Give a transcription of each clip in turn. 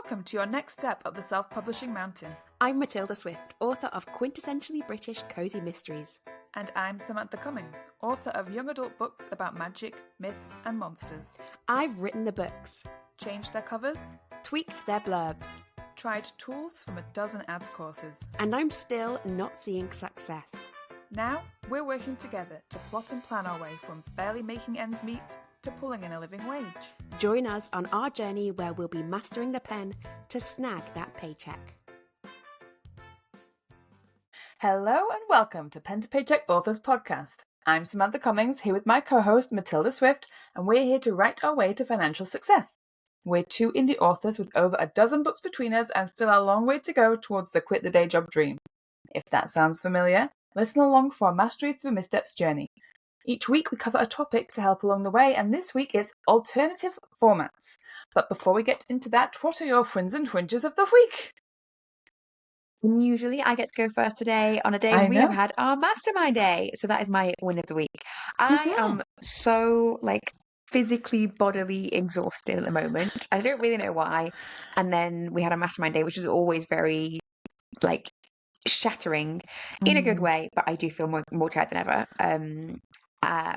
Welcome to your next step up the self-publishing mountain. I'm Matilda Swift, author of quintessentially British cozy mysteries. And I'm Samantha Cummings, author of young adult books about magic, myths and monsters. I've written the books, Changed their covers, tweaked their blurbs, tried tools from a dozen ads courses. and I'm still not seeing success. Now, we're working together to plot and plan our way from barely making ends meet to pulling in a living wage. Join us on our journey where we'll be mastering the pen to snag that paycheck. Hello and welcome to Pen to Paycheck Authors Podcast. I'm Samantha Cummings, here with my co-host Matilda Swift, and we're here to write our way to financial success. We're two indie authors with over a dozen books between us and still a long way to go towards the quit the day job dream. If that sounds familiar, listen along for our Mastery Through Missteps journey. Each week we cover a topic to help along the way, and this week it's alternative formats. But before we get into that, what are your fringes and twinges of the week? Usually I get to go first today on a day we have had our mastermind day. So that is my win of the week. I am so physically, bodily exhausted at the moment. I don't really know why. And then we had a mastermind day, which is always very shattering in a good way, but I do feel more tired than ever.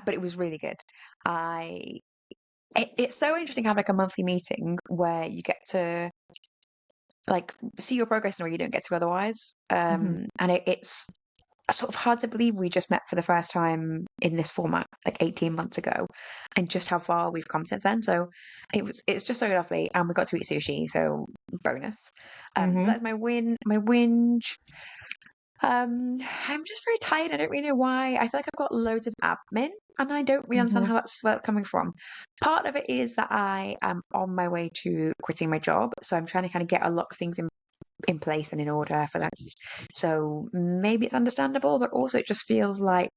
But it was really good. It's so interesting having a monthly meeting where you get to see your progress in a way you don't get to otherwise. And it's sort of hard to believe we just met for the first time in this format 18 months ago, and just how far we've come since then. So it's just so lovely, and we got to eat sushi, so bonus. So that's my win. My whinge. I'm just very tired. I don't really know why. I feel like I've got loads of admin and I don't really understand how that's where it's coming from. Part of it is that I am on my way to quitting my job. So I'm trying to kind of get a lot of things in place and in order for that. So maybe it's understandable, but also it just feels like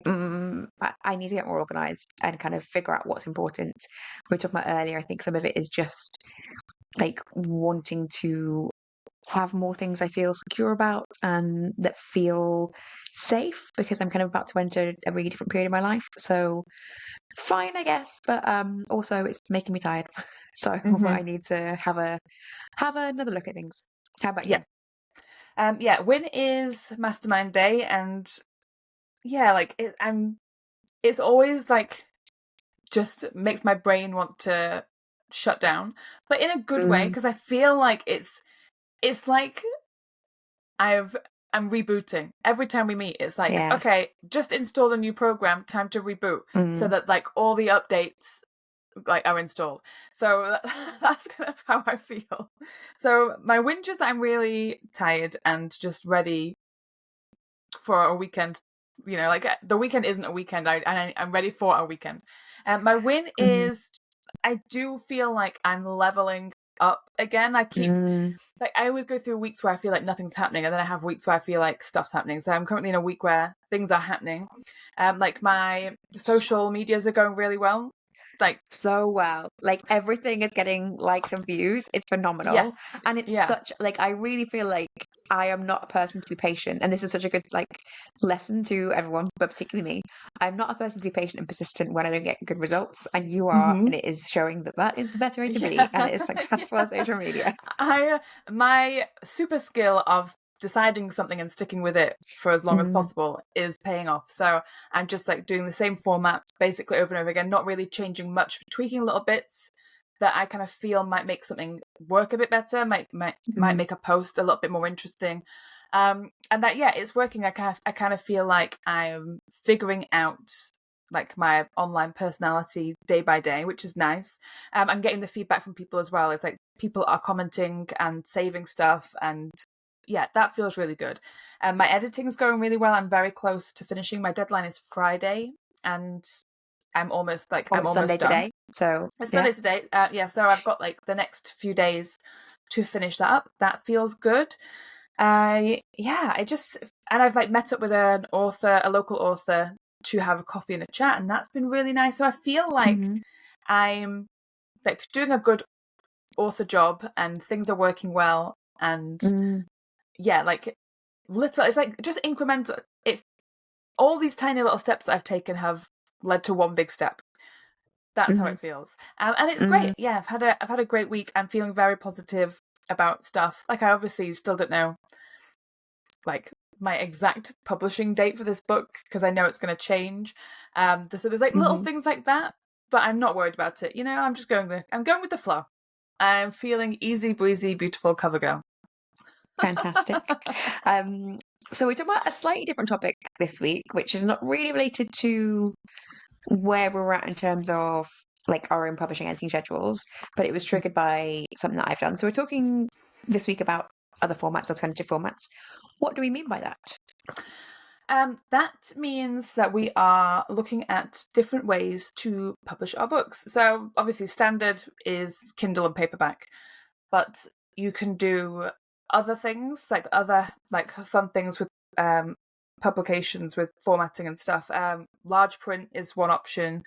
I need to get more organized and kind of figure out what's important. We were talking about earlier, I think some of it is just wanting to have more things I feel secure about and that feel safe, because I'm kind of about to enter a really different period of my life. So fine, I guess, but also it's making me tired. So I need to have another look at things. How about you? Win is Mastermind Day, and it's always just makes my brain want to shut down, but in a good way, because I feel like it's like I'm rebooting every time we meet. It's okay, just install a new program, time to reboot, so that all the updates are installed. So that's kind of how I feel. So my whinge is that I'm really tired and just ready for a weekend. The weekend isn't a weekend. I'm ready for a weekend. My win is I do feel like I'm leveling up again. I keep I always go through weeks where I feel like nothing's happening, and then I have weeks where I feel like stuff's happening. So I'm currently in a week where things are happening. My social medias are going really well. So well, everything is getting likes and views. It's phenomenal. Yes. And it's such I really feel like I am not a person to be patient, and this is such a good lesson to everyone, but particularly me. I'm not a person to be patient and persistent when I don't get good results, and you are, and it is showing that is the better way to be, and it is successful on social media. My super skill of deciding something and sticking with it for as long as possible is paying off. So I'm just doing the same format basically over and over again, not really changing much, tweaking little bits that I kind of feel might make something work a bit better, might make a post a little bit more interesting. And that it's working. I kind of feel like I'm figuring out my online personality day by day, which is nice. And getting the feedback from people as well. It's people are commenting and saving stuff, and that feels really good. My editing is going really well. I'm very close to finishing. My deadline is Friday, and I'm almost Sunday done. Today. So it's Sunday today. So I've got the next few days to finish that up. That feels good. I've met up with a local author, to have a coffee and a chat, and that's been really nice. So I feel like I'm doing a good author job, and things are working well, and little, it's just incremental. If all these tiny little steps that I've taken have led to one big step, That's how Mm-hmm. it feels. And it's great. Yeah, I've had a great week. I'm feeling very positive about stuff. Like, I obviously still don't know like my exact publishing date for this book because I know it's going to change. So there's like little Mm-hmm. things like that, but I'm not worried about it. I'm just I'm going with the flow. I'm feeling easy breezy, beautiful cover girl. Fantastic. Um, so we're talking about a slightly different topic this week, which is not really related to where we're at in terms of like our own publishing editing schedules, but it was triggered by something that I've done. So we're talking this week about other formats, alternative formats. What do we mean by that? That means that we are looking at different ways to publish our books. So obviously, standard is Kindle and paperback, but you can do other things, like other like fun things with publications with formatting and stuff. Large print is one option.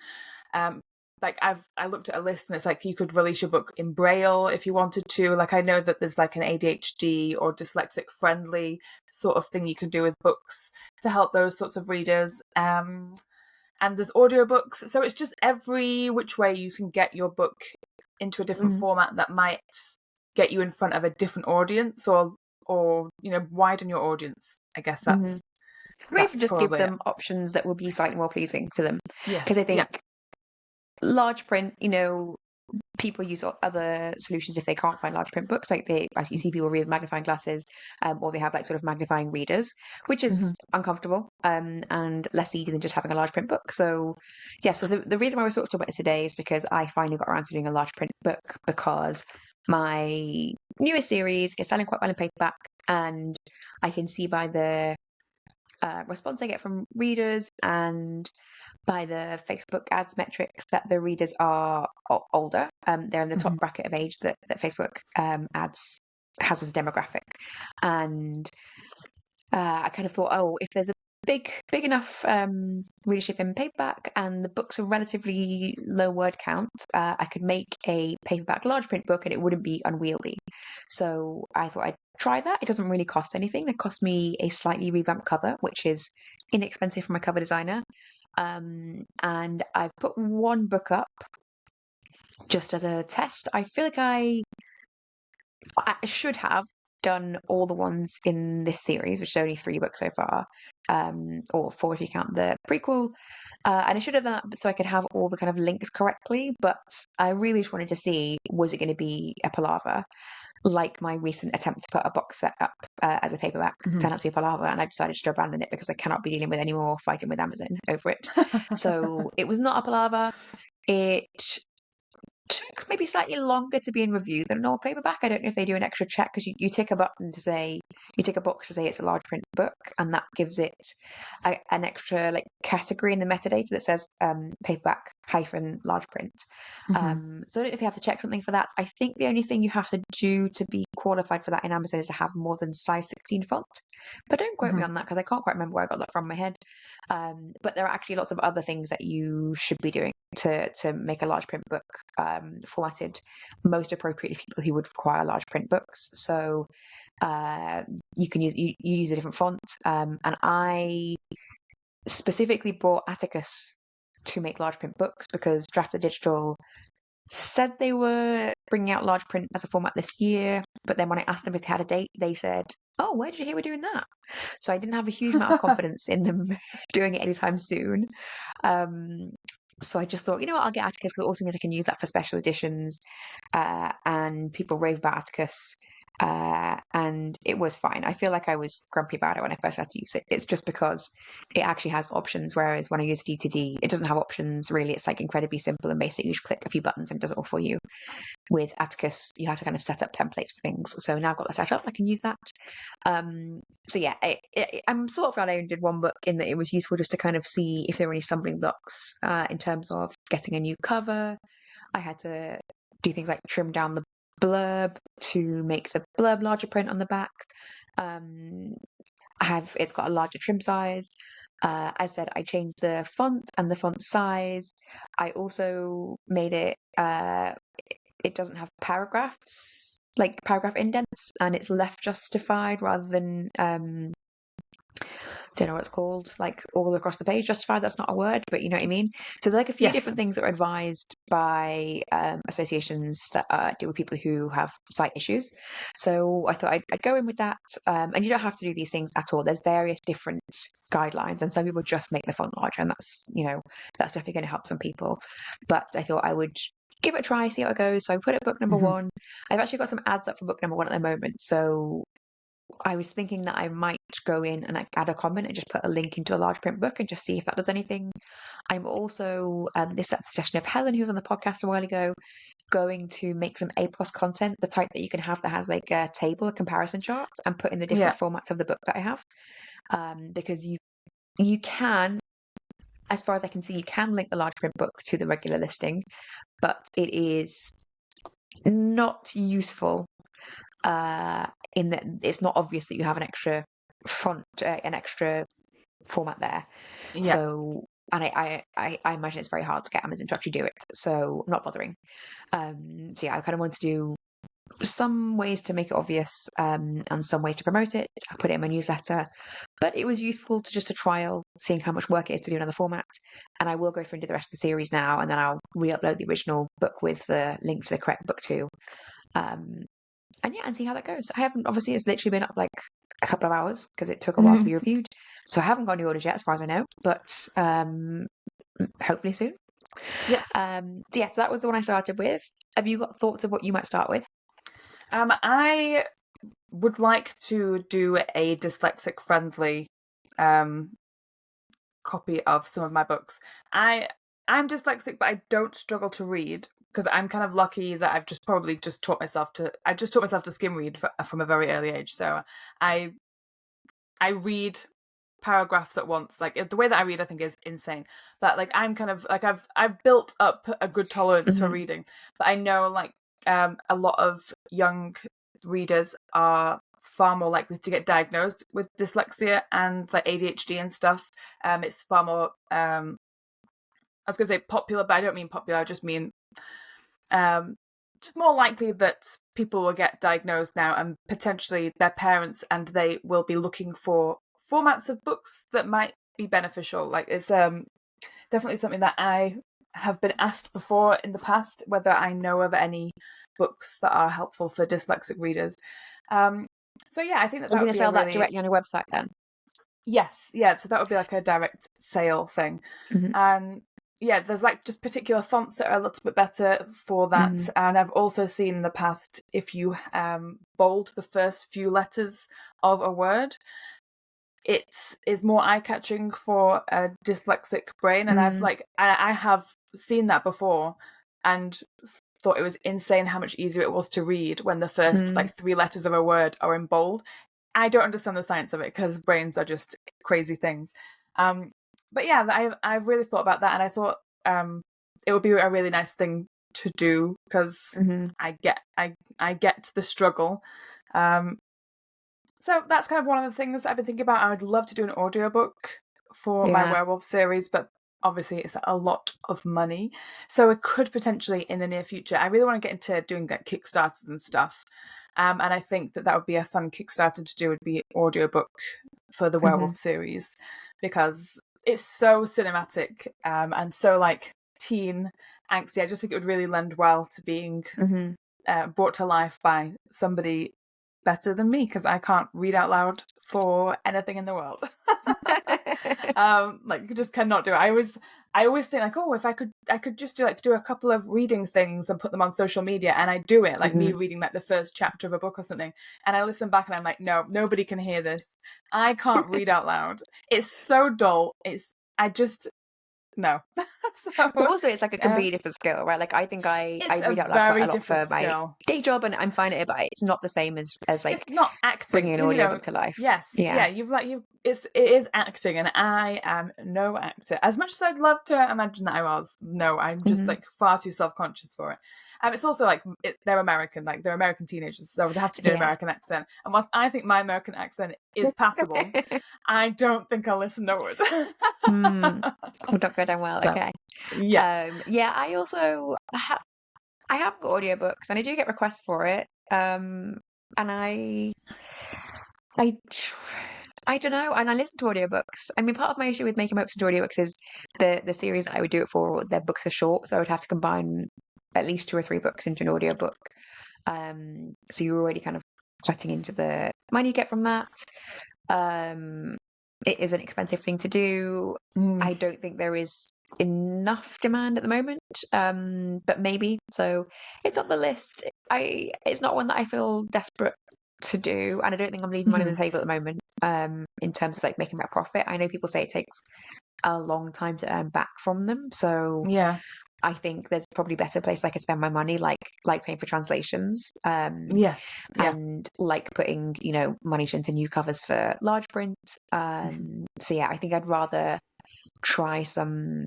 Um, like I looked at a list and it's like you could release your book in Braille if you wanted to. Like I know that there's like an ADHD or dyslexic friendly sort of thing you can do with books to help those sorts of readers. And there's audiobooks. So it's just every which way you can get your book into a different format that might get you in front of a different audience or widen your audience. I guess Or even just give probably it. them options that will be slightly more pleasing to them. Because I Yes. Yeah. think large print, people use other solutions if they can't find large print books. Like as you see people read with magnifying glasses, or they have like sort of magnifying readers, which is uncomfortable and less easy than just having a large print book. So yeah, so the reason why we're sort of talking about this today is because I finally got around to doing a large print book because my newest series is selling quite well in paperback, and I can see by the response I get from readers and by the Facebook ads metrics that the readers are older. They're in the top bracket of age that Facebook ads has as a demographic. And I kind of thought, oh, if there's a big enough readership in paperback and the books are relatively low word count, I could make a paperback large print book and it wouldn't be unwieldy. So I thought I'd try that. It doesn't really cost anything. It cost me a slightly revamped cover, which is inexpensive for my cover designer. And I've put one book up just as a test. I feel like I should have done all the ones in this series, which is only 3 books so far, or 4 if you count the prequel. And I should have done that so I could have all the kind of links correctly. But I really just wanted to see, was it going to be a palaver? Like my recent attempt to put a box set up as a paperback turned out to be a palaver, and I decided to abandon it because I cannot be dealing with any more fighting with Amazon over it. So it was not a palaver. It took maybe slightly longer to be in review than a normal paperback. I don't know if they do an extra check because you tick a button to say, you tick a box to say it's a large print book, and that gives it an extra like category in the metadata that says paperback hyphen large print. So I don't know if you have to check something for that. I think the only thing you have to do to be qualified for that in Amazon is to have more than size 16 font. But don't quote me on that because I can't quite remember where I got that from my head. But there are actually lots of other things that you should be doing to make a large print book formatted most appropriately for people who would require large print books. So you can you use a different font, and I specifically bought Atticus to make large print books because Drafted Digital said they were bringing out large print as a format this year, but then when I asked them if they had a date, they said, "Oh, where did you hear we're doing that?" So I didn't have a huge amount of confidence in them doing it anytime soon. So I just thought, you know what, I'll get Atticus because it also means I can use that for special editions. And people rave about Atticus. And it was fine. I feel like I was grumpy about it when I first had to use it. It's just because it actually has options, whereas when I use D2D, it doesn't have options really. It's like incredibly simple and basic. You just click a few buttons and it does it all for you. With Atticus, you have to kind of set up templates for things. So now I've got that set up, I can use that. So yeah, I'm sort of glad I only did one book in that it was useful just to kind of see if there were any stumbling blocks in terms of getting a new cover. I had to do things like trim down the blurb to make the blurb larger print on the back. It's got a larger trim size. As I said, I changed the font and the font size. I also made it it doesn't have paragraphs, like paragraph indents, and it's left justified rather than don't know what it's called, like all across the page. Justified, that's not a word, but you know what I mean. So there's like a few Yes. different things that are advised by associations that deal with people who have sight issues. So I thought I'd go in with that. And you don't have to do these things at all. There's various different guidelines, and some people just make the font larger, and that's, you know, that's definitely going to help some people. But I thought I would give it a try, see how it goes. So I put it book number one. I've actually got some ads up for book number one at the moment. So I was thinking that I might go in and like add a comment and just put a link into a large print book and just see if that does anything. I'm also, this at the suggestion of Helen, who was on the podcast a while ago, going to make some A+ content, the type that you can have that has like a table, a comparison chart, and put in the different formats of the book that I have. Because you can, as far as I can see, you can link the large print book to the regular listing, but it is not useful in that it's not obvious that you have an extra font, an extra format there. Yeah. So, and I imagine it's very hard to get Amazon to actually do it. So I'm not bothering. So yeah, I kind of want to do some ways to make it obvious, and some ways to promote it. I put it in my newsletter, but it was useful to just a trial, seeing how much work it is to do another format. And I will go through and do the rest of the series now, and then I'll re-upload the original book with the link to the correct book too. And yeah, and see how that goes. I haven't, obviously, it's literally been up like a couple of hours because it took a while to be reviewed. So I haven't got any orders yet, as far as I know, but hopefully soon. Yeah. So yeah, so that was the one I started with. Have you got thoughts of what you might start with? I would like to do a dyslexic friendly copy of some of my books. I'm dyslexic, but I don't struggle to read because I'm kind of lucky that I've just taught myself to skim read from a very early age. So I read paragraphs at once. Like the way that I read, I think, is insane. But like I'm kind of like I've built up a good tolerance for reading. But I know like a lot of young readers are far more likely to get diagnosed with dyslexia and like ADHD and stuff. It's far more I was going to say popular, but I don't mean popular. I just mean just more likely that people will get diagnosed now, and potentially their parents and they will be looking for formats of books that might be beneficial. Like it's definitely something that I have been asked before in the past, whether I know of any books that are helpful for dyslexic readers. So yeah, I think that Are you would going to be sell that directly on your website then? Yes, yeah. So that would be like a direct sale thing, and yeah, there's like just particular fonts that are a little bit better for that. And I've also seen in the past, if you bold the first few letters of a word, it is more eye-catching for a dyslexic brain. And I have seen that before and thought it was insane how much easier it was to read when the first like 3 letters of a word are in bold. I don't understand the science of it because brains are just crazy things. But yeah, I've really thought about that, and I thought it would be a really nice thing to do because I get the struggle. So that's kind of one of the things I've been thinking about. I would love to do an audiobook for my werewolf series, but obviously it's a lot of money. So it could potentially in the near future. I really want to get into doing like Kickstarters and stuff. And I think that would be a fun Kickstarter to do, would be audiobook for the werewolf series, because it's so cinematic and so like teen angsty. I just think it would really lend well to being brought to life by somebody better than me, because I can't read out loud for anything in the world. Like just cannot do it. I always think like, oh, if I could just do a couple of reading things and put them on social media, and I do it like me reading like the first chapter of a book or something, and I listen back and I'm like, no, nobody can hear this. I can't read out loud. It's so dull. No. But also it's like a completely different skill, right? Like I think I read out loud quite a lot for my day job, and I'm finding it, but it's not the same as like it's not acting, bringing an audiobook to life. Yes, yeah. It is acting, and I am no actor. As much as I'd love to imagine that I was, no, I'm just like far too self-conscious for it. It's also like they're American, like they're American teenagers, so they have to do an American accent. And whilst I think my American accent is passable, I don't think I'll listen to it. Will not go down well. So, okay. Yeah. I also I have got audiobooks, and I do get requests for it. And I don't know. And I listen to audiobooks. I mean, part of my issue with making my books into audiobooks is the series that I would do it for, their books are short, so I would have to combine at least 2 or 3 books into an audiobook. So you're already kind of cutting into the money you get from that. It is an expensive thing to do. I don't think there is enough demand at the moment, but maybe. So it's on the list. It's not one that I feel desperate to do, and I don't think I'm leaving money on the table at the moment. In terms of like making that profit, I know people say it takes a long time to earn back from them. So Yeah. I think there's probably better place I could spend my money, like paying for translations, Yes. Yeah. and like putting money into new covers for large print. So yeah, I think I'd rather try some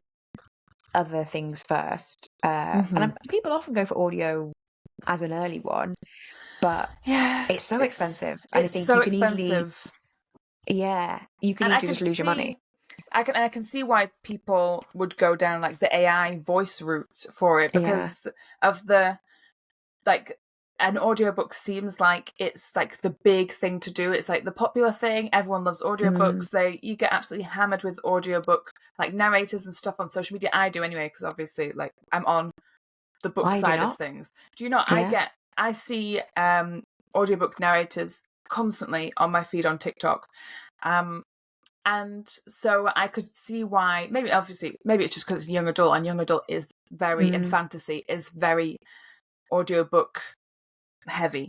other things first. And people often go for audio as an early one, but Yeah. it's so expensive, and I It's think so you can easily, expensive. you can And I easily can just lose your money. I can see why people would go down like the AI voice route for it, Yeah. because of the like an audiobook seems like it's like the big thing to do. It's like the popular thing. Everyone loves audiobooks. You get absolutely hammered with audiobook like narrators and stuff on social media. I do anyway, because obviously like I'm on the book I do side of not. things. Do you not? Yeah. I see audiobook narrators constantly on my feed on TikTok. And so I could see why, maybe it's just because it's young adult, and young adult is very, and fantasy is very audiobook heavy.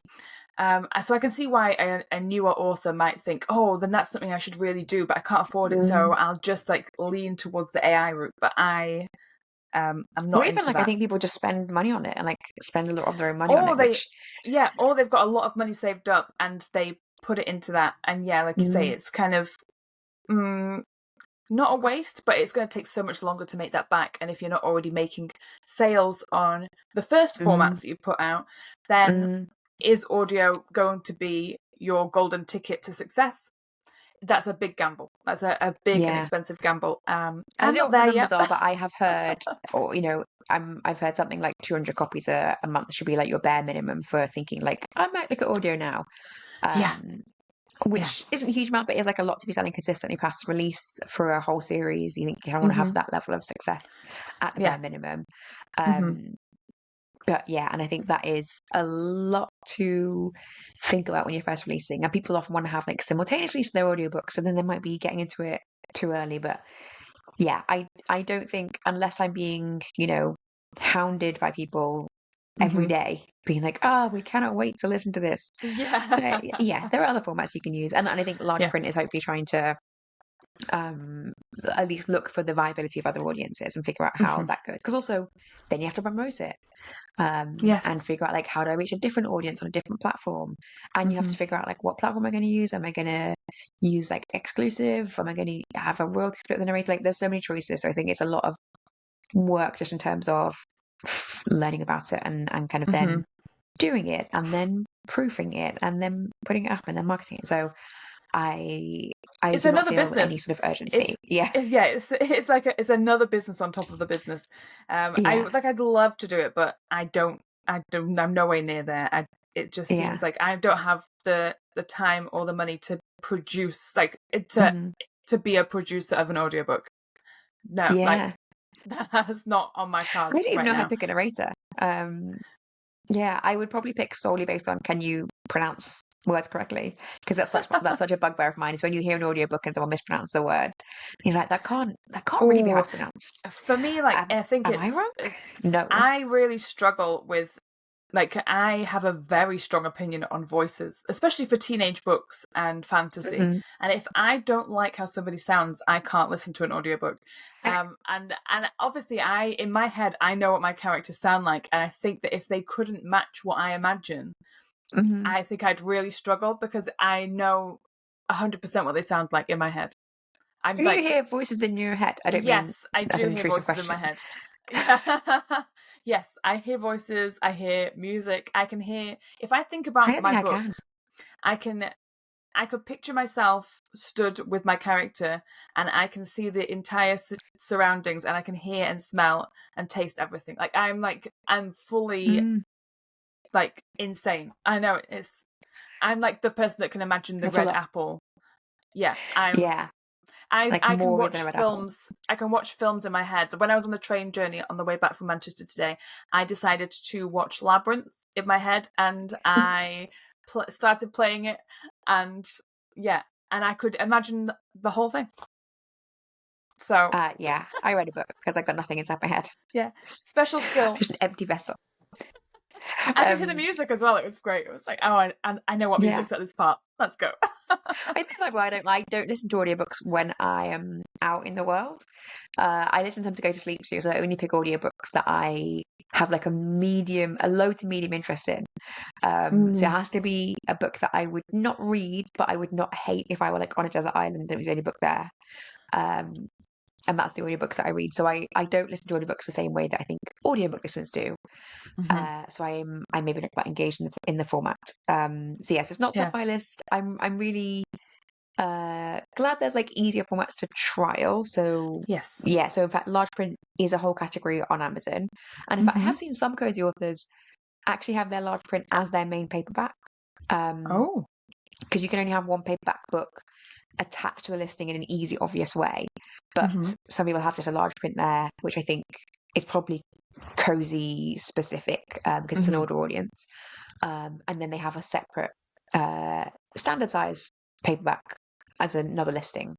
So I can see why a newer author might think, oh, then that's something I should really do, but I can't afford it, so I'll just like lean towards the AI route. But I'm Or not even into like I that. think people just spend money on it and like spend a lot of their own money on it, Or they've got a lot of money saved up and they put it into that. And yeah, like you say, it's kind of not a waste, but it's going to take so much longer to make that back. And if you're not already making sales on the first formats that you put out, then is audio going to be your golden ticket to success? That's a big gamble. That's a big and expensive gamble. I don't know what the numbers are, but I have heard, or I've heard something like 200 copies a month should be like your bare minimum for thinking like I might look at audio now. Which isn't a huge amount, but is like a lot to be selling consistently past release for a whole series. You think you want to have that level of success at the bare minimum. But yeah, and I think that is a lot to think about when you're first releasing. And people often want to have like simultaneous release of their audiobooks, so then they might be getting into it too early. But yeah, I don't think, unless I'm being, hounded by people every day, being like, oh, we cannot wait to listen to this. Yeah, there are other formats you can use. And I think large print is hopefully trying to at least look for the viability of other audiences and figure out how that goes. Because also then you have to promote it. And figure out like how do I reach a different audience on a different platform, and you have to figure out like what platform am I going to use. Am I going to use like exclusive? Am I going to have a royalty split with the narrator? Like there's so many choices, so I think it's a lot of work just in terms of learning about it and kind of then doing it and then proofing it and then putting it up and then marketing it. So I it's do not another feel business. any sort of urgency. It's like it's another business on top of the business. I'd love to do it, but I'm nowhere near there. It just seems like I don't have the time or the money to produce to be a producer of an audiobook. No, like that's not on my cards. I don't even know now. how to pick a narrator. Yeah, I would probably pick solely based on can you pronounce words correctly, because that's such a bugbear of mine is when you hear an audiobook and someone mispronounces the word, you're like that can't really be how it's pronounced. For me, like I think am I wrong? No, I really struggle with. Like, I have a very strong opinion on voices, especially for teenage books and fantasy. And if I don't like how somebody sounds, I can't listen to an audiobook. And obviously, in my head, I know what my characters sound like. And I think that if they couldn't match what I imagine, I think I'd really struggle, because I know 100% what they sound like in my head. Do you hear voices in your head? I don't mean I that's do an hear intrusive voices question. in my head. Yes, I hear voices, I hear music, I can hear, if I think about my book, I could picture myself stood with my character, and I can see the entire surroundings, and I can hear and smell and taste everything. Like I'm fully like insane. I know I'm like the person that can imagine the red apple. yeah, Yeah, like I can more than watch I would Apple. films. I can watch films in my head. When I was on the train journey on the way back from Manchester today, I decided to watch Labyrinth in my head, and I started playing it, and yeah, and I could imagine the whole thing. So Yeah, I read a book because I got nothing inside my head. yeah, special skill. Just an empty vessel. I could hear the music as well. It was great. It was like, oh, I know what Yeah. music's at this part. Let's go. I think like why I don't listen to audiobooks when I am out in the world. I listen to them to go to sleep too, so I only pick audiobooks that I have like a low to medium interest in. So it has to be a book that I would not read, but I would not hate if I were like on a desert island and it was the only book there. And that's the audiobooks that I read. So I don't listen to audiobooks the same way that I think audiobook listeners do. So I'm maybe not quite engaged in the format. So yes, it's not top of my list. I'm really glad there's like easier formats to trial. So Yes. yeah, so in fact large print is a whole category on Amazon. And in fact I have seen some cozy authors actually have their large print as their main paperback. Oh. Because you can only have one paperback book attached to the listing in an easy, obvious way. But some people have just a large print there, which I think is probably cozy specific because it's an older audience. And then they have a separate standard size paperback as another listing,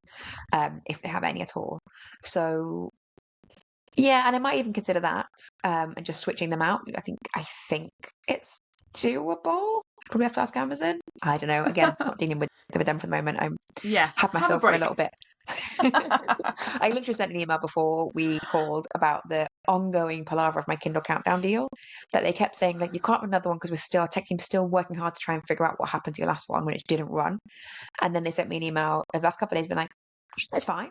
if they have any at all. So yeah, and I might even consider that and just switching them out. I think it's doable. Probably have to ask Amazon. I don't know. Again, not dealing with them for the moment. I'm had my fill for a little bit. I literally sent an email before we called about the ongoing palaver of my Kindle Countdown deal. That they kept saying like you can't run another one because our tech team's still working hard to try and figure out what happened to your last one when it didn't run. And then they sent me an email the last couple of days, been like, "It's fine,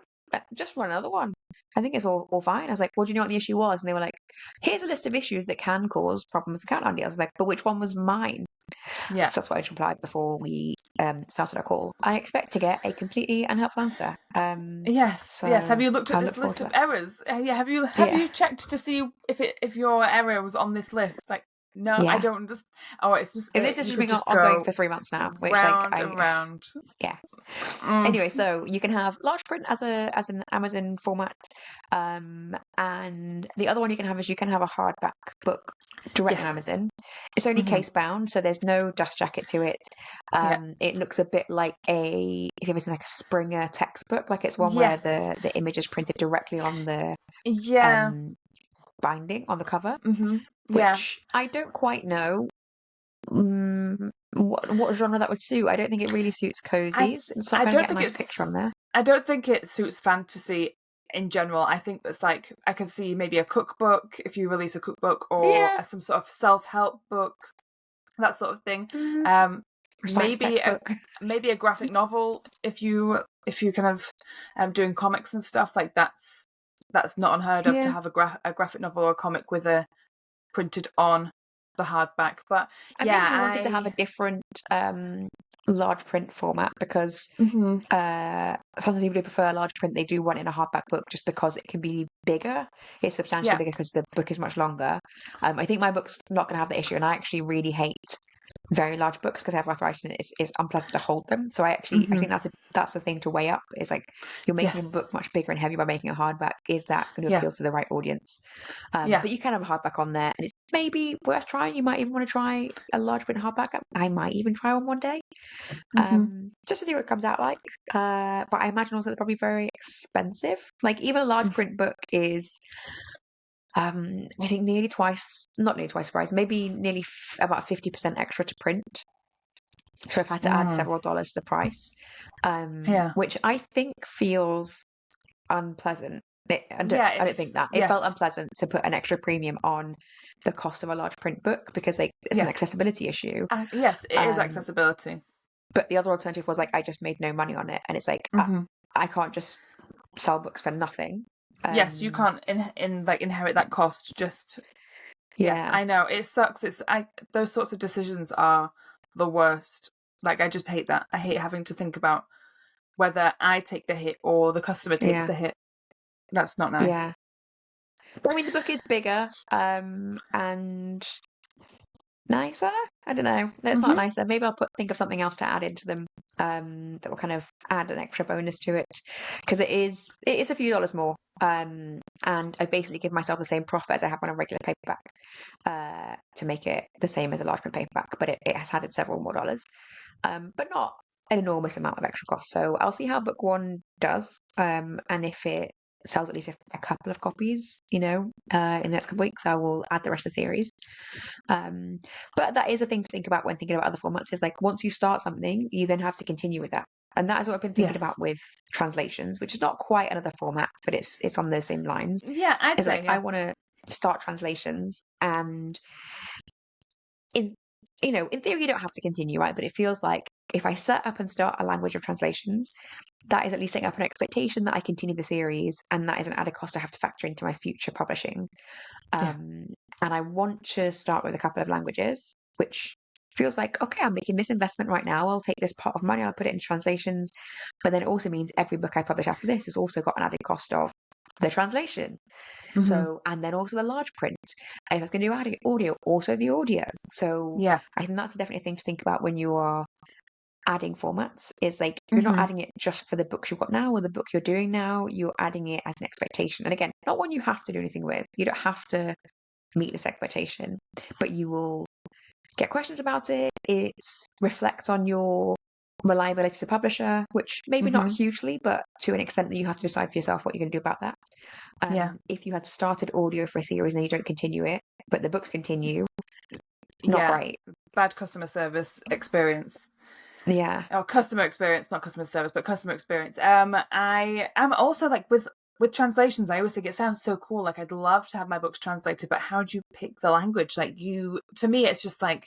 just run another one. I think it's all fine." I was like, "Well, do you know what the issue was?" And they were like, "Here's a list of issues that can cause problems with Countdown deals." I was like, "But which one was mine?" Yeah. So that's what I just replied before we started our call. I expect to get a completely unhelpful answer. Yes. Have you looked at this list of errors? Yeah. Have you checked to see if your error was on this list? Like, no, I don't. Just it's just. And this has been just ongoing for 3 months now, which round and round. Yeah. Anyway, so you can have large print as an Amazon format, and the other one you can have is you can have a hardback book direct on Amazon. It's only case bound, so there's no dust jacket to it. It looks a bit like if you've ever seen like a Springer textbook, like it's one where the image is printed directly on the binding on the cover, which I don't quite know. What genre that would suit? I don't think it really suits cozies. It's not going to get a nice picture on there. I don't think it suits fantasy in general. I think that's like I can see maybe a cookbook if you release a cookbook or some sort of self-help book, that sort of thing. Maybe a graphic novel if you kind of doing comics and stuff like that's not unheard of to have a graphic novel or a comic with a printed on the hardback. But I think I wanted to have a different large print format because sometimes people who prefer large print, they do want it in a hardback book just because it can be bigger. It's substantially bigger because the book is much longer. I think my book's not going to have the issue, and I actually really hate very large books because I have arthritis and it's unpleasant to hold them. So I think that's the thing to weigh up. Is like you're making a book much bigger and heavier by making a hardback. Is that going to appeal to the right audience? But you can have a hardback on there, and it's maybe worth trying. You might even want to try a large print hardback. I might even try one day, just to see what it comes out like. But I imagine also they're probably very expensive. Like even a large print book is. I think not nearly twice the price, maybe nearly about 50% extra to print. So I've had to add several dollars to the price, which I think feels unpleasant. I don't think that. It felt unpleasant to put an extra premium on the cost of a large print book because it's an accessibility issue. Yes, it is accessibility. But the other alternative was like I just made no money on it, and it's like I can't just sell books for nothing. Yes, you can't inherit that cost. Just I know it sucks. Those sorts of decisions are the worst. Like I just hate that. I hate having to think about whether I take the hit or the customer takes the hit. That's not nice. Yeah. But I mean, the book is bigger, and Nicer? I don't know. No, it's not Hmm. nicer. Maybe I'll think of something else to add into them, that will kind of add an extra bonus to it, because it is a few dollars more. And I basically give myself the same profit as I have on a regular paperback, to make it the same as a large print paperback, but it has added several more dollars, but not an enormous amount of extra cost. So I'll see how book one does, and if it sells at least a couple of copies, in the next couple of weeks, I will add the rest of the series. Um, but that is a thing to think about when thinking about other formats, is like once you start something, you then have to continue with that. And that is what I've been thinking Yes. about with translations, which is not quite another format, but it's on those same lines. Yeah, I'd Is say, like I yeah. want to start translations, and in in theory you don't have to continue, right? But it feels like if I set up and start a language of translations, that is at least setting up an expectation that I continue the series, and that is an added cost I have to factor into my future publishing. Yeah. And I want to start with a couple of languages, which feels like, okay, I'm making this investment right now. I'll take this pot of money, I'll put it in translations. But then it also means every book I publish after this has also got an added cost of the translation. Hmm. So, and then also the large print. And if I was going to do audio, also the audio. So Yeah. I think that's definitely a thing to think about when you are adding formats, is like you're not Hmm. adding it just for the books you've got now or the book you're doing now. You're adding it as an expectation. And again, not one you have to do anything with. You don't have to meet this expectation, but you will get questions about it. It reflects on your reliability as a publisher, which maybe not Hmm. hugely, but to an extent that you have to decide for yourself what you're going to do about that. Yeah. If you had started audio for a series and then you don't continue it, but the books continue, not Yeah. great. Bad customer service experience. Yeah. Or customer experience, not customer service, but customer experience. I am also like with translations, I always think it sounds so cool. Like I'd love to have my books translated, but how do you pick the language? Like to me, it's just like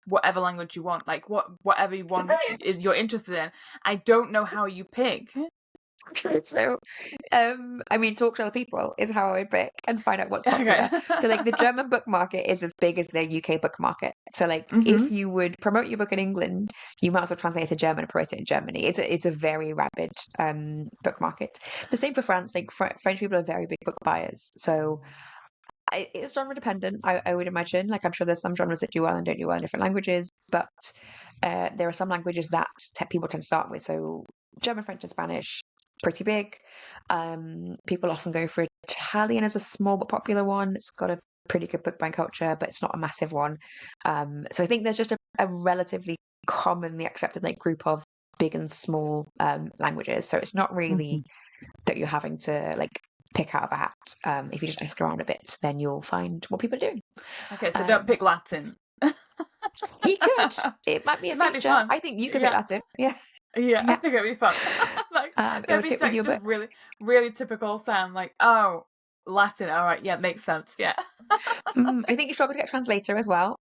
whatever language you want, like whatever you want you're interested in. I don't know how you pick. So, I mean, talk to other people is how I pick and find out what's Okay. popular. So, like, the German book market is as big as the UK book market. So, like, Hmm. if you would promote your book in England, you might as well translate it to German and promote it in Germany. It's a very rabid book market. The same for France. Like, French people are very big book buyers. So, it's genre dependent, I would imagine. Like, I'm sure there's some genres that do well and don't do well in different languages, but there are some languages that people tend to start with. So, German, French, and Spanish, pretty big. People often go for Italian as a small but popular one. It's got a pretty good book buying culture, but it's not a massive one. So I think there's just a relatively commonly accepted like group of big and small languages. So it's not really that you're having to like pick out of a hat. If you just ask around a bit, then you'll find what people are doing. Okay, so don't Um, pick Latin. you could. It might be a It might be feature. fun. I think you could pick Yeah. Latin. Yeah, Yeah, I yeah. think it'd be fun. Like It that'd would be fit with like your just book. really, really typical Sam. Like, oh, Latin. All right, yeah, makes sense. Yeah, I think you struggle to get a translator as well.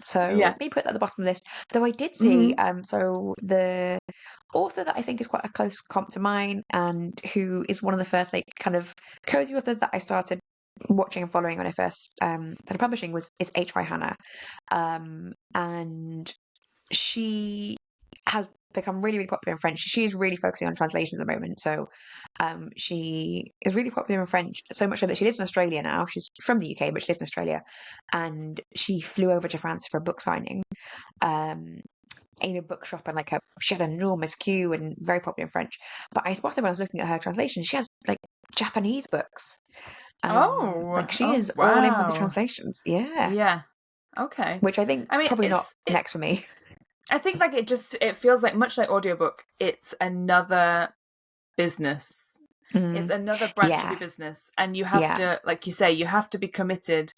So yeah. maybe put that at the bottom of the list. Though I did see, Hmm. so the author that I think is quite a close comp to mine, and who is one of the first like kind of cozy authors that I started watching and following when I first started publishing is H.Y. Hannah, and she has become really, really popular in French. She is really focusing on translations at the moment. So she is really popular in French, so much so that she lives in Australia now. She's from the UK, but she lives in Australia. And she flew over to France for a book signing um, in a bookshop, and she had an enormous queue and very popular in French. But I spotted when I was looking at her translation, she has like Japanese books. Oh, She oh, is all in with the wow. translations. Yeah. Yeah. Okay. Which I think I mean, probably not next for me. I think like it feels like much like audiobook. It's another business. It's Mm, another branch of yeah. your business, and you have Yeah. to, like you say, you have to be committed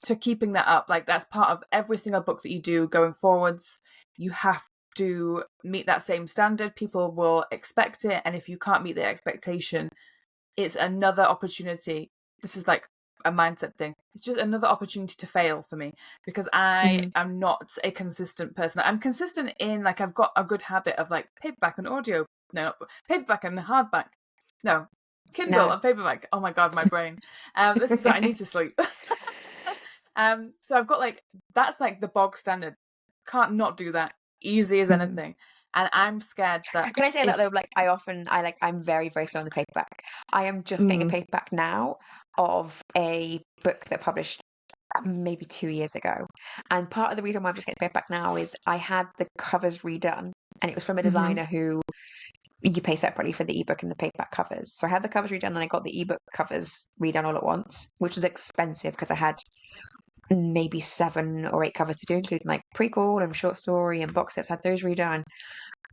to keeping that up. Like that's part of every single book that you do going forwards. You have to meet that same standard. People will expect it, and if you can't meet the expectation, it's another opportunity. This is like a mindset thing. It's just another opportunity to fail for me, because I Mm, am not a consistent person. I'm consistent in like I've got a good habit of like paperback and audio. No, not paperback and hardback. No, Kindle no. and paperback. Oh my god, my brain. This is I need to sleep. So I've got like that's like the bog standard. Can't not do that. Easy as Mhm. anything. And I'm scared that Can I say that though? if Like I'm very, very slow on the paperback. I am just getting a mm, paperback now of a book that published maybe 2 years ago. And part of the reason why I'm just getting paperback now is I had the covers redone, and it was from a designer who you pay separately for the ebook and the paperback covers. So I had the covers redone, and I got the ebook covers redone all at once, which was expensive because I had maybe 7 or 8 covers to do, including like prequel and short story and box sets. I had those redone.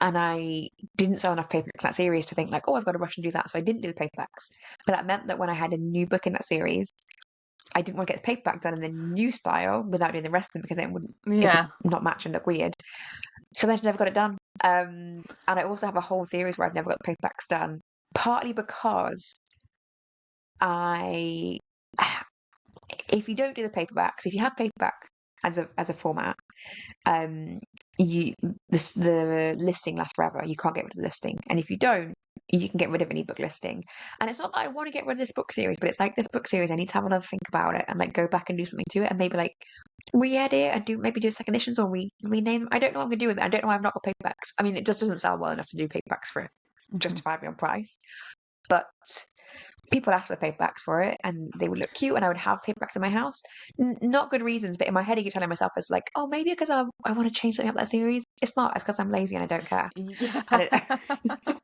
And I didn't sell enough paperbacks in that series to think like, oh, I've got to rush and do that. So I didn't do the paperbacks. But that meant that when I had a new book in that series, I didn't want to get the paperback done in the new style without doing the rest of them, because then it would not match and look weird. So then I never got it done. And I also have a whole series where I've never got the paperbacks done, partly because if you don't do the paperbacks, if you have paperback as a format, the listing lasts forever. You can't get rid of the listing, and if you don't, you can get rid of an ebook listing. And it's not that I want to get rid of this book series, but it's like, this book series, I need to have another think about it and like go back and do something to it, and maybe like re-edit and do second editions or rename. I don't know what I'm gonna do with it. I don't know why I've not got paperbacks. I mean, it just doesn't sell well enough to do paperbacks for it, justifiably on price. But people ask for the paperbacks for it, and they would look cute, and I would have paperbacks in my house. Not good reasons, but in my head I keep telling myself, it's like, oh, maybe because I want to change something up that series. It's not. It's because I'm lazy and I don't care. Yeah. People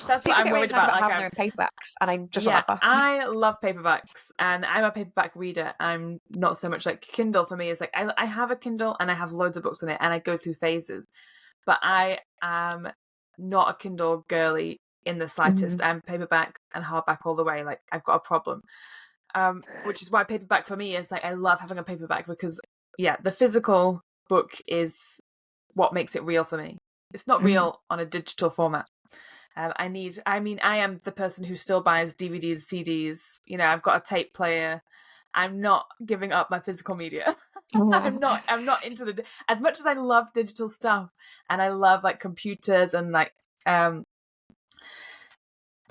That's what I'm get really worried excited about. Like, having their own paperbacks, and I'm just not that fast. I love paperbacks, and I'm a paperback reader. I'm not so much like Kindle. For me, is like I have a Kindle and I have loads of books on it, and I go through phases. But I am not a Kindle girly in the slightest. I'm paperback and hardback all the way. Like, I've got a problem. Which is why paperback for me is like, I love having a paperback, because the physical book is what makes it real for me. It's not real on a digital format. I am the person who still buys DVDs, CDs. I've got a tape player. I'm not giving up my physical media. I'm not into as much as I love digital stuff, and I love like computers and like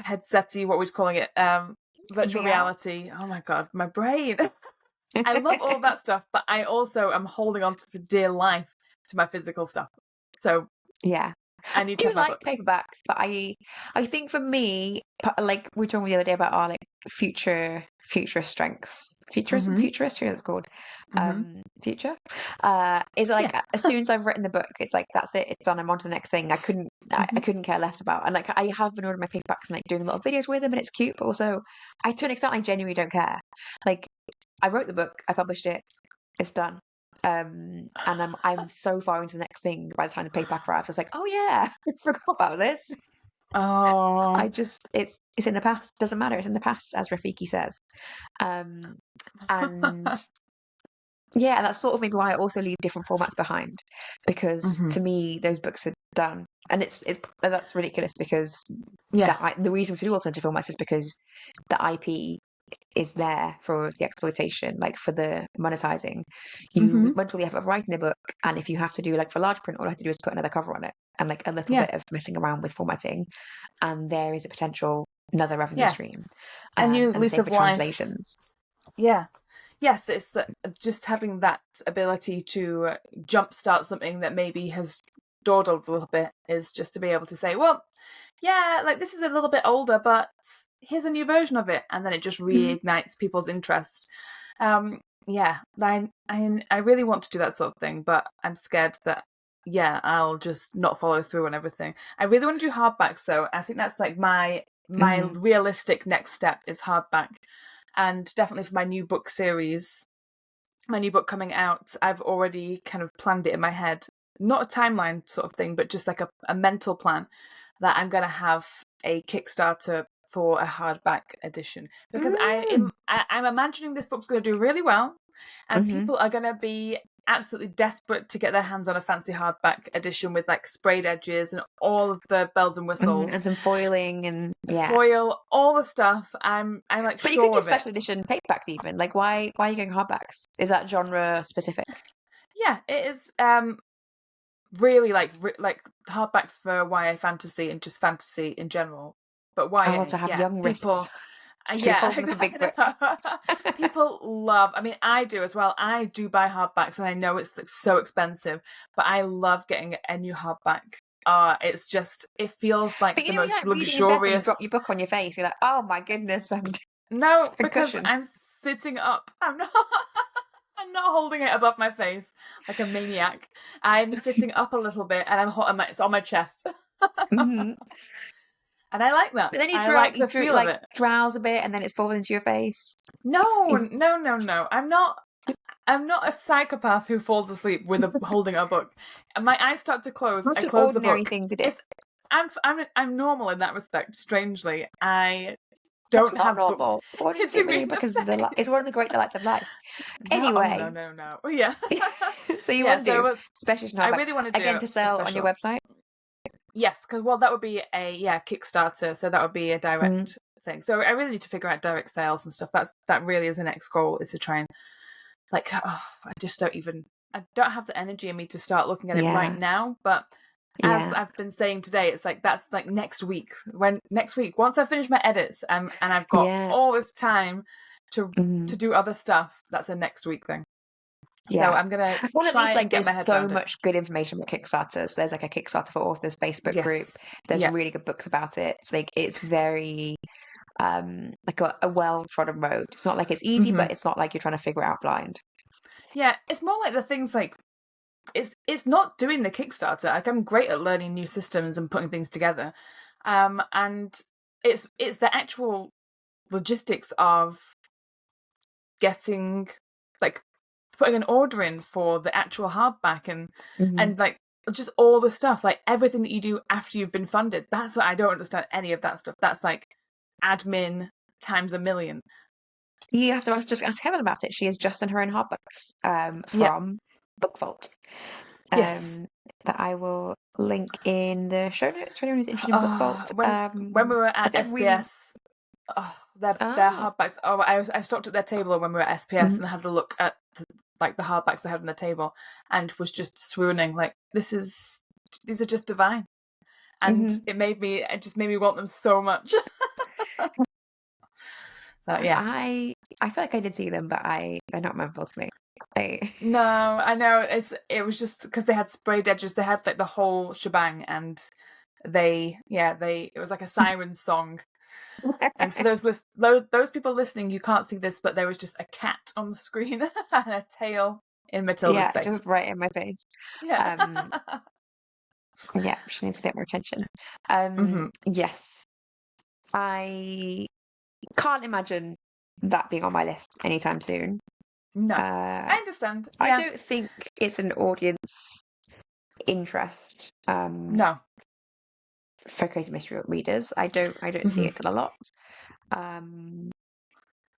headsetsy, what we're calling it, virtual reality. Oh my god, my brain. I love all that stuff, but I also am holding on to for dear life to my physical stuff. So yeah, I need to have my books. Paperbacks, but I think for me, like we were talking the other day about our like future strengths, futurist, who it's called, future, is like, as soon as I've written the book, it's like, that's it, it's done, I'm on to the next thing. I couldn't care less about, and like, I have been ordering my paperbacks and like doing a lot of videos with them, and it's cute, but also to an extent I genuinely don't care. Like, I wrote the book, I published it, it's done. And I'm so far into the next thing by the time the paperback arrives. I was like, oh yeah, I forgot about this. Oh, it's in the past. Doesn't matter. It's in the past, as Rafiki says. And yeah, and that's sort of maybe why I also leave different formats behind, because to me those books are done, and that's ridiculous, because the reason to do alternative formats is because the IP is there for the exploitation, like for the monetizing. You went through the effort of writing the book, and if you have to do like for large print, all I have to do is put another cover on it and like a little bit of messing around with formatting, and there is a potential another revenue stream. And you and the same for translations. Yes, it's just having that ability to jumpstart something that maybe has dawdled a little bit, is just to be able to say, well, like, this is a little bit older, but here's a new version of it, and then it just reignites people's interest. I really want to do that sort of thing, but I'm scared that I'll just not follow through on everything. I really want to do hardback, so I think that's like my realistic next step is hardback. And definitely for my new book series, my new book coming out, I've already kind of planned it in my head. Not a timeline sort of thing, but just like a mental plan that I'm going to have a Kickstarter for a hardback edition. Because I'm imagining this book's going to do really well, and people are going to be absolutely desperate to get their hands on a fancy hardback edition with like sprayed edges and all of the bells and whistles and some foiling and foil, all the stuff. I'm like, but sure, you could do special edition paperbacks even. Like, why are you going hardbacks? Is that genre specific? Yeah, it is. Really like hardbacks for YA fantasy and just fantasy in general. But YA, I want to have young people. Holding a big book. People love. I mean, I do as well. I do buy hardbacks, and I know it's like so expensive, but I love getting a new hardback. It's just, it feels like the most luxurious. Drop your book on your face. You're like, oh my goodness. No, because I'm sitting up. I'm not. I'm not holding it above my face like a maniac. I'm sitting up a little bit, and it's on my chest, hmm and I like that. But then I like the feel of it. drowse a bit, and then it's falling into your face. No, no, no, no. I'm not. I'm not a psychopath who falls asleep with holding a book. And my eyes start to close. That's I an close the ordinary book. thing to do. I'm normal in that respect. Strangely, I That's don't not have books normal. What do you hitting think me reading in a book the is it's face. one of the great delights of life. No, oh no, Anyway, no, no. Yeah. so you Yeah. want to do So special edition I hardback really want to again do to a sell on your special. website? Yes, because that would be a Kickstarter. So that would be a direct thing. So I really need to figure out direct sales and stuff. That really is the next goal, is to try and I just I don't have the energy in me to start looking at it right Yeah, now. But as yeah, I've been saying today, it's like that's like next week. Once I finish my edits and I've got yeah. all this time to mhm. do other stuff, that's a next week thing. So Yeah. I'm gonna Well, at try least and get my there's head so around it. much good information about Kickstarters. There's like a Kickstarter for Authors Facebook group. Yes. There's Yeah. really good books about it. It's like it's very like a well-trodden road. It's not like it's easy, hmm but it's not like you're trying to figure it out blind. Yeah. It's more like the things like it's not doing the Kickstarter. Like I'm great at learning new systems and putting things together, and it's the actual logistics of getting like putting an order in for the actual hardback and like just all the stuff, like everything that you do after you've been funded. That's what I don't understand any of that stuff. That's like admin times a million. You have to just ask Helen about it. She has just done her own hardbooks Yeah. from Book Vault. Yes. That I will link in the show notes for anyone who's interested in Book Vault. When we were I at don't really. SBS, their Ah, hardbacks. Oh, I stopped at their table when we were at SPS mhm. and had a look at like the hardbacks they had on the table, and was just swooning. Like these are just divine, and Mhm. it just made me want them so much. So yeah. I feel like I did see them, but they're not memorable to me. No, I know it was just because they had sprayed edges. They had like the whole shebang, and it was like a siren song. And for those people listening, you can't see this, but there was just a cat on the screen and a tail in Matilda's Yeah, face. just right in my face. Yeah. Yeah, she needs a bit more attention. hmm Yes, I can't imagine that being on my list anytime soon. No, Uh, I understand. I Yeah. don't think it's an audience interest No. for Crazy Mystery readers. I don't see hmm it done a lot. Um,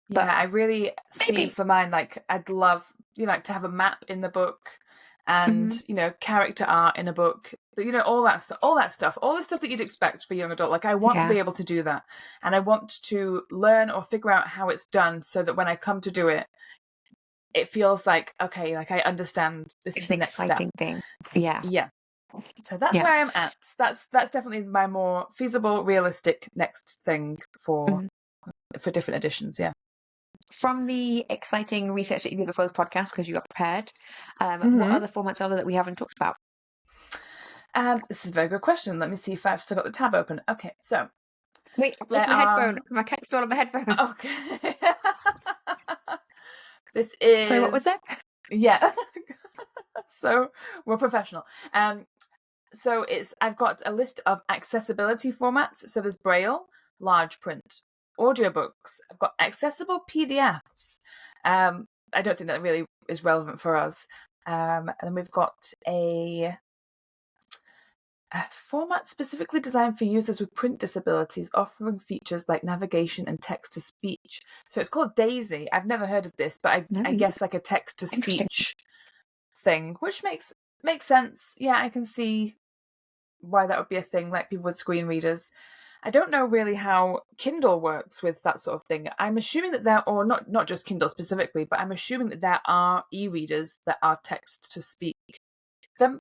Yeah, but I really see maybe. for mine, like I'd love, like to have a map in the book and, Mhm. character art in a book, all that stuff, all the stuff that you'd expect for young adult. Like I want to Yeah, be able to do that, and I want to learn or figure out how it's done so that when I come to do it, it feels like, okay, like I understand this it's is an the next step. exciting thing. Yeah, Yeah. So that's yeah. where I'm at. That's definitely my more feasible, realistic next thing for Mhm. different editions. Yeah. From the exciting research that you did before this podcast, because you got prepared, what hmm other formats are there that we haven't talked about? This is a very good question. Let me see if I've still got the tab open. Okay, so Wait, I've lost there my are. headphone. My cat's stolen my headphone. Okay. This So what was is that? yeah. So we're professional. So I've got a list of accessibility formats. So there's Braille, large print, audiobooks. I've got accessible PDFs. I don't think that really is relevant for us. And then we've got a format specifically designed for users with print disabilities, offering features like navigation and text to speech. So it's called Daisy. I've never heard of this, but I No. guess like a text to Interesting. speech thing, which makes sense. Yeah, I can see why that would be a thing, like people with screen readers. I don't know really how Kindle works with that sort of thing. I'm assuming that or not just Kindle specifically, but I'm assuming that there are e-readers that are text to speak.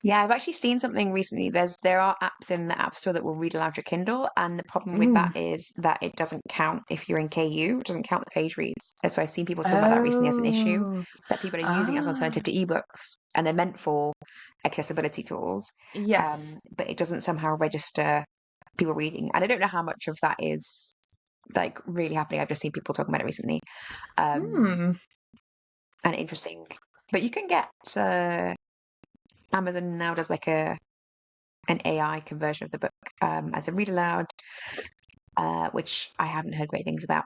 Yeah, I've actually seen something recently. There are apps in the App Store that will read aloud your Kindle, and the problem with that is that it doesn't count if you're in KU. It doesn't count the page reads. And so I've seen people talking about that recently as an issue, Oh, that people are using it as an alternative to ebooks, and they're meant for accessibility tools. yes. But it doesn't somehow register people reading. And I don't know how much of that is like really happening. I've just seen people talking about it recently. Um, Hmm. and interesting. But you can get Amazon now does like an AI conversion of the book as a read aloud, which I haven't heard great things about.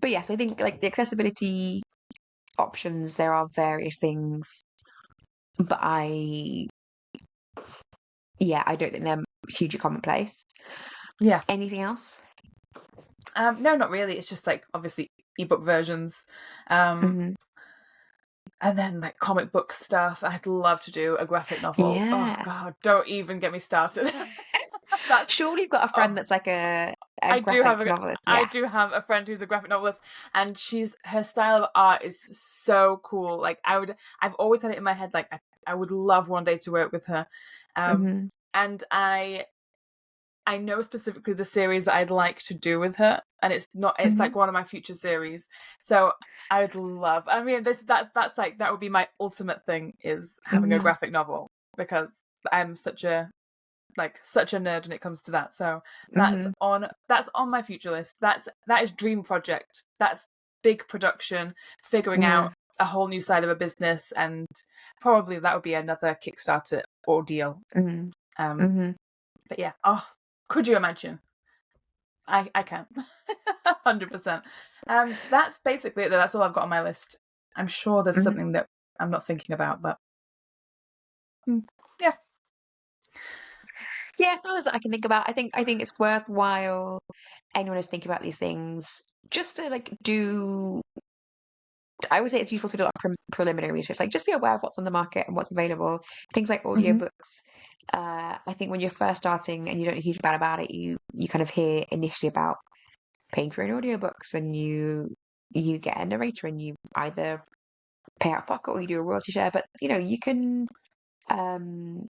But yeah, so I think like the accessibility options, there are various things, but I don't think they're hugely commonplace. Yeah. Anything else? No, not really. It's just like obviously ebook versions. Mhm. And then like comic book stuff. I'd love to do a graphic novel. Oh Yeah. God, don't even get me started. That's Surely you've got a friend that's like a I do have graphic novelist. I Yeah. do have a friend who's a graphic novelist, and her style of art is so cool. Like I've always had it in my head, like I would love one day to work with her. Mhm. And I know specifically the series that I'd like to do with her, and it's like one of my future series. So I would love. I mean, that's like that would be my ultimate thing, is having a Mhm. graphic novel, because I'm such a nerd when it comes to that. So that's Mhm. on my future list. That is dream project. That's big production, figuring Yeah. out a whole new side of a business, and probably that would be another Kickstarter ordeal. Mhm. Um, Mhm. but yeah, oh, could you imagine? I can, 100%. That's basically it. That's all I've got on my list. I'm sure there's Mhm. something that I'm not thinking about, but yeah. Yeah, others that I can think about. I think it's worthwhile anyone who's thinking about these things just to like do. I would say it's useful to do like preliminary research, like just be aware of what's on the market and what's available. Things like Mhm. audiobooks. I think when you're first starting and you don't know a huge amount about it, you kind of hear initially about paying for an audiobooks, and you get a narrator, and you either pay out of pocket or you do a royalty share. But you can. Um,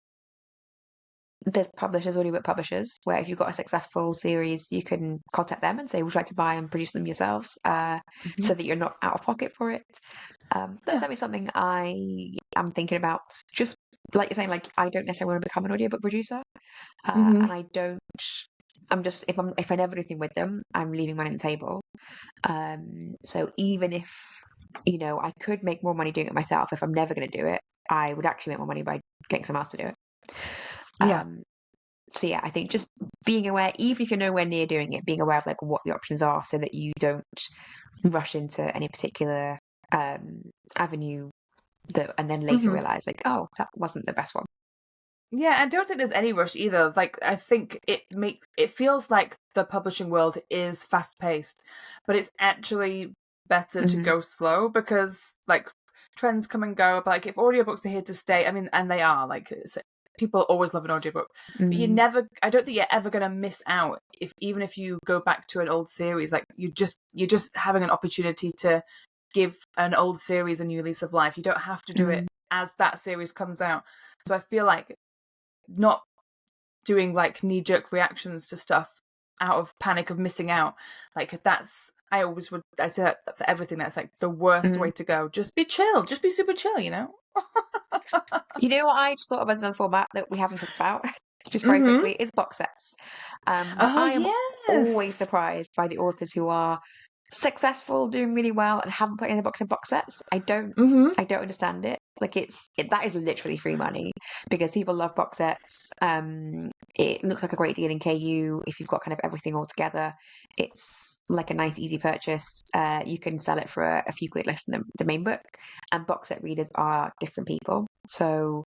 there's publishers, audiobook publishers, where if you've got a successful series, you can contact them and say, would you like to buy and produce them yourselves, Mhm. so that you're not out of pocket for it. That's Yeah. certainly something I am thinking about. Just like you're saying, like I don't necessarily want to become an audiobook producer, Mhm. and I don't. I'm just if I never do anything with them, I'm leaving money on the table. So even if I could make more money doing it myself, if I'm never going to do it, I would actually make more money by getting someone else to do it. Yeah. Um, so yeah, I think just being aware, even if you're nowhere near doing it, being aware of like what the options are, so that you don't rush into any particular avenue and then later Mhm. realize like, oh, that wasn't the best one. Yeah, I don't think there's any rush either. Like, I think it feels like the publishing world is fast paced, but it's actually better to Hmm. go slow, because like trends come and go. But like if audiobooks are here to stay, I mean, and they are, like people always love an audiobook, but Hmm. I don't think you're ever going to miss out, even if you go back to an old series. Like you're just having an opportunity to give an old series a new lease of life. You don't have to do it Hmm. as that series comes out. So I feel like not doing like knee-jerk reactions to stuff out of panic of missing out, like that's I say that for everything. That's like the worst Hmm. way to go. Just be chill, just be super chill, you know. You know what I just thought of as another format that we haven't talked about, just very Mm-hmm. quickly, is box sets. Oh I am always yes. surprised by the authors who are successful, doing really well, and haven't put any books in box sets. I don't Mm-hmm. understand it. Like that is literally free money, because people love box sets. It looks like a great deal in KU if you've got kind of everything all together. It's like a nice, easy purchase. You can sell it for a few quid less than the main book. And box set readers are different people. So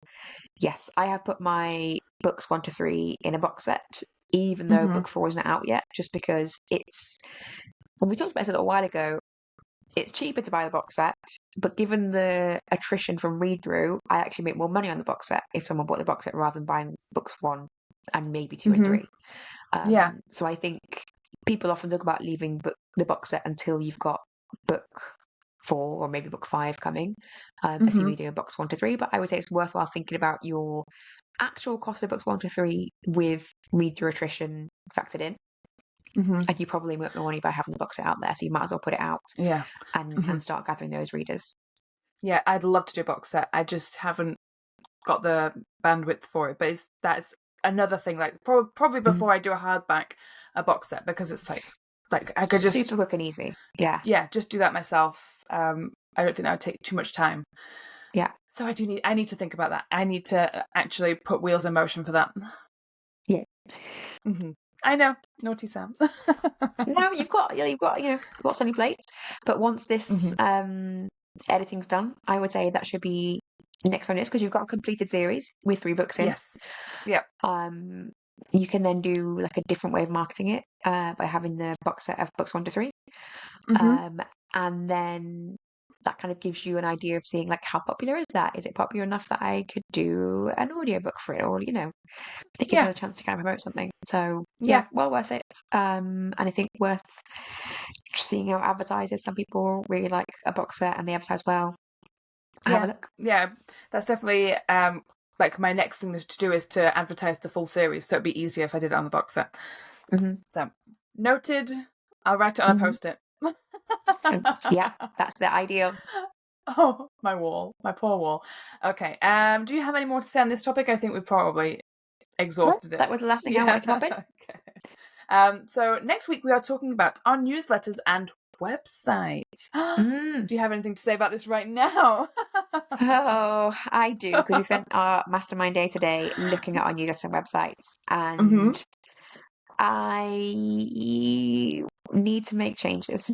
yes, I have put my books 1 to 3 in a box set, even though Mm-hmm. book 4 isn't out yet, just because when we talked about this a little while ago, it's cheaper to buy the box set, but given the attrition from read through, I actually make more money on the box set if someone bought the box set rather than buying books 1 and maybe 2 and Mm-hmm. 3. Yeah. So I think people often talk about leaving the box set until you've got book 4 or maybe book 5 coming, Mm-hmm. assuming you're doing books 1 to 3. But I would say it's worthwhile thinking about your actual cost of books 1 to 3 with read through attrition factored in. Mm-hmm. And you probably make more money by having the box set out there, so you might as well put it out Yeah. and Mm-hmm. start gathering those readers. Yeah, I'd love to do a box set. I just haven't got the bandwidth for it. But that's another thing. Like probably Mm. before I do a box set, because it's like I could just Super quick and easy. Yeah. just do that myself. I don't think that would take too much time. Yeah. So I need to think about that. I need to actually put wheels in motion for that. Yeah. Mm-hmm. I know, naughty Sam. No, you've got what's on your plate. But once this editing's done, I would say that should be next on your list, because you've got a completed series with 3 books in. Yes. Yeah. You can then do like a different way of marketing it by having the box set of books 1 to 3. And then that kind of gives you an idea of seeing like how popular is that? Is it popular enough that I could do an audiobook for it, or they give you a chance to kind of promote something. So yeah, well worth it. And I think worth seeing how it advertises. Some people really like a box set and they advertise well. Have a look. Yeah, that's definitely like my next thing to do is to advertise the full series, so it'd be easier if I did it on the box set. So noted. I'll write it on a post-it. Yeah, that's the ideal. Oh, my wall, my poor wall. Okay. Do you have any more to say on this topic? I think we've probably exhausted it. That was the last thing I wanted to pop in. Okay. So next week we are talking about our newsletters and websites. Do you have anything to say about this right now? Oh, I do, because we spent our mastermind day today looking at our newsletters and websites, and I need to make changes.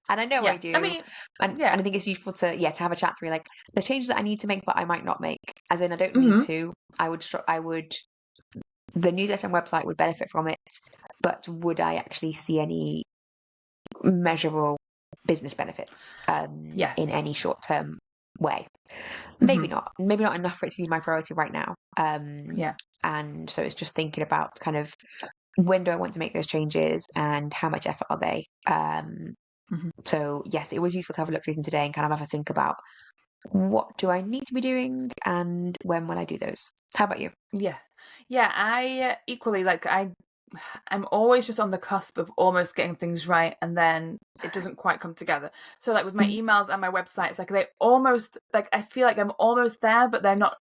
And I know I do. I mean, and I think it's useful to have a chat through like the changes that I need to make, but I might not make. As in, I don't need to. I would. The newsletter and website would benefit from it, but would I actually see any measurable business benefits in any short-term way? Maybe not. Maybe not enough for it to be my priority right now. And so it's just thinking about kind of when do I want to make those changes and how much effort are they? So yes, it was useful to have a look through them today and kind of have a think about what do I need to be doing and when will I do those. How about you? Yeah, I equally I'm always just on the cusp of almost getting things right, and then it doesn't quite come together. So like with my emails and my websites, like they almost, like I feel like I'm almost there, but they're not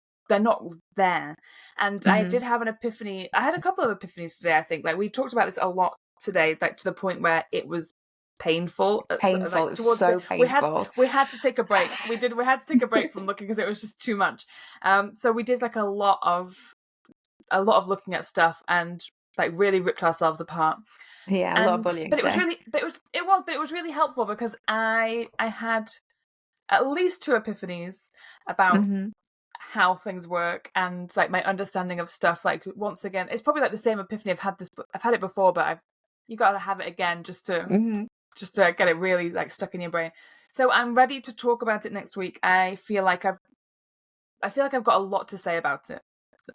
there. And I did have an epiphany. I had a couple of epiphanies today, I think. Like we talked about this a lot today, like to the point where it was painful. It was so painful. We had to take a break. We had to take a break from looking because it was just too much. So we did like a lot of looking at stuff and like really ripped ourselves apart. Yeah, a lot of bullying. But it was really helpful because I had at least 2 epiphanies about how things work and like my understanding of stuff. Like once again, it's probably like the same epiphany. I've had it before, but you got to have it again just to get it really like stuck in your brain. So I'm ready to talk about it next week. I feel like I've got a lot to say about it.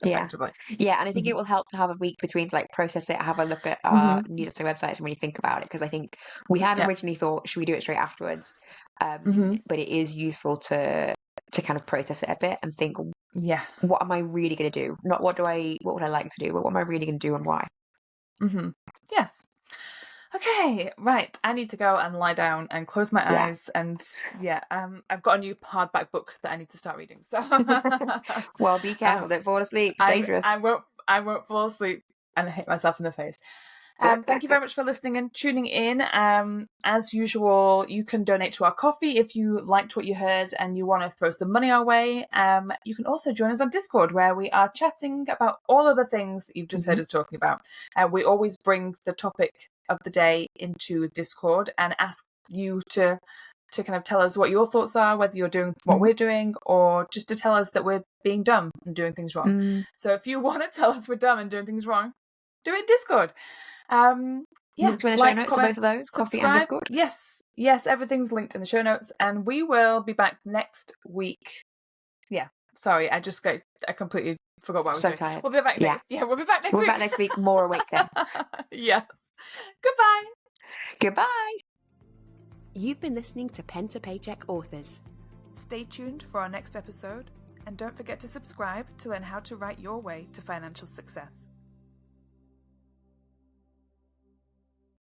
Effectively. Yeah, and I think it will help to have a week between to like process it, have a look at our newsletter websites and really think about it, because I think we had originally thought, should we do it straight afterwards? But it is useful to kind of process it a bit and think, what am I really going to do? Not what would I like to do, but what am I really going to do and why? Yes. Okay, right. I need to go and lie down and close my eyes, and I've got a new hardback book that I need to start reading. So, well, be careful! Don't fall asleep. It's dangerous. I won't fall asleep and hit myself in the face. Thank you very much for listening and tuning in. As usual, you can donate to our coffee if you liked what you heard and you want to throw some money our way. You can also join us on Discord, where we are chatting about all of the things you've just heard us talking about. We always bring the topic of the day into Discord and ask you to kind of tell us what your thoughts are, whether you're doing what we're doing, or just to tell us that we're being dumb and doing things wrong. So if you want to tell us we're dumb and doing things wrong, do it in Discord. Links in the show notes to both of those, coffee and Discord. Yes, everything's linked in the show notes, and we will be back next week. Sorry, I completely forgot what I was doing. Tired. We'll be back. We'll be back next week. We'll be back next week, more awake then. Goodbye. You've been listening to Pen to Paycheck Authors. Stay tuned for our next episode, and don't forget to subscribe to learn how to write your way to financial success.